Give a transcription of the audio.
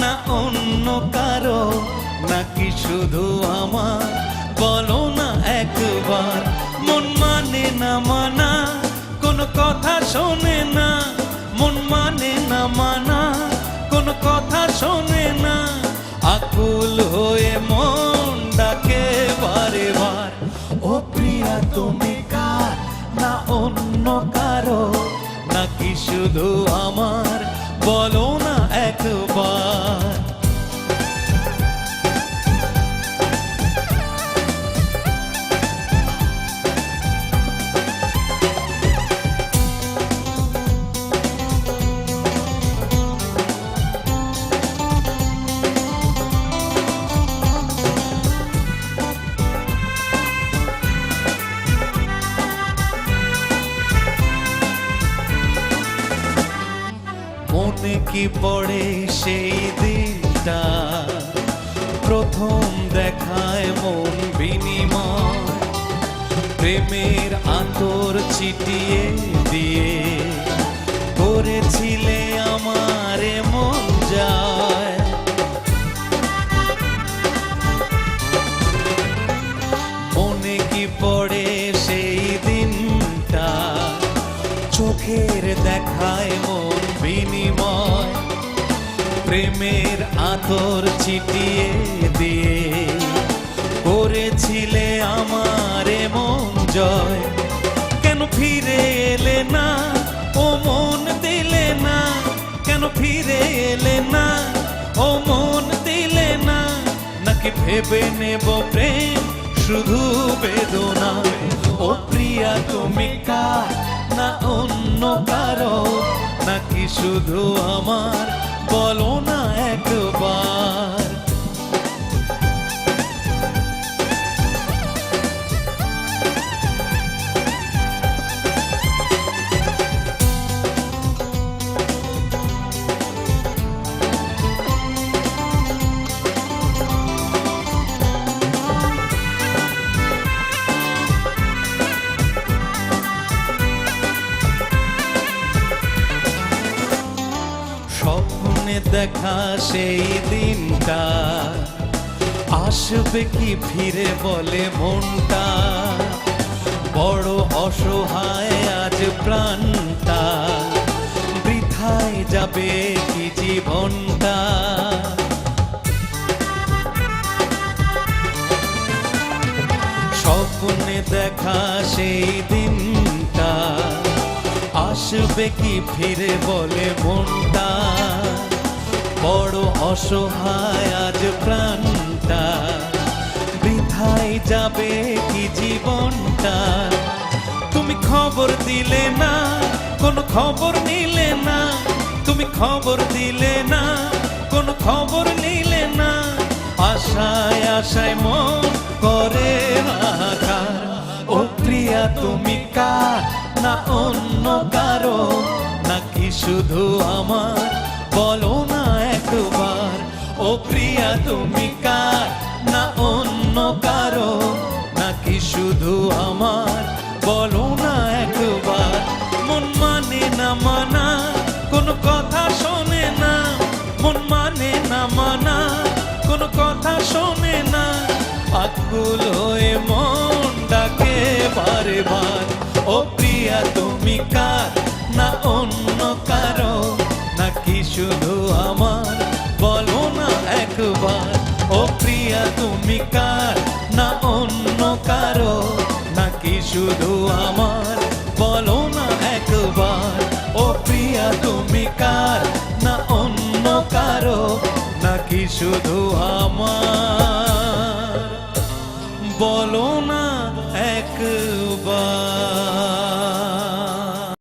না অন্য কারো, নাকি শুধু আমার? বলো না একবার। মন মানে না মানা, কোনো কথা শোনে না। মন মানে না মানা, কোনো কথা শোনে না। আকুল হয়ে মন ডাকে বারে বার। ও প্রিয়া তুমি কার? না অন্য কারো, নাকি শুধু আমার? বলো না একবার। মনে কি পড়ে সেই দিনটা, প্রথম দেখায় মন বিনিময়, প্রেমের আতর ছিটিয়ে দিয়ে করেছিলে আমারে মন যায়। মনে কি পড়ে সেই দিনটা, চোখের দেখায় মন বিনিময়, প্রেমের আতর ছিটিয়ে দিয়ে করেছিলে আমারে মন জয়। কেন ফিরে এলে না ও মন দিলে না? কেন ফিরে এলে না ও মন দিলে না? নাকি ভেবে নেব প্রেম শুধু বেদনা? ও প্রিয়া তুমি কার? না অন্য কারো, নাকি শুধু আমার? বলো না একবার। স্বপ্নে দেখা সেই দিনটা আসবে কি ফিরে বলে মনটা? বড় অসহায় আজ প্রাণটা, বৃথায় যাবে কি জীবনটা? স্বপ্নে দেখা সেই দিনটা আসবে কি ফিরে বলে মনটা? বড় অসহায় আজ প্রাণটা, বৃথায় যাবে কি জীবনটা? তুমি খবর দিলে না, কোনো খবর নিলে না। তুমি খবর দিলে না, কোনো খবর নিলে না। আশায় আশায় মন করে হাহাকার। ও প্রিয়া তুমি কার? না অন্য কারো, নাকি শুধু আমার? বলো না একবার। ও প্রিয়া তুমি কার? না অন্য কারো, নাকি শুধু আমার? বলো না একবার। মন মানে না মানা, কোনো কথা শোনে না। মন মানে না মানা, কোনো কথা শোনে না। আকুল হয়ে মন ডাকে বারে বার। ও প্রিয়া তুমি কার? না অন্য কারো, নাকি শুধু আমার? বলো না একবার। ও প্রিয়া তুমি কার? না অন্য কারো, নাকি শুধু আমার? বলো না একবার। ও প্রিয়া তুমি কার? না অন্য কারো, নাকি শুধু আমার?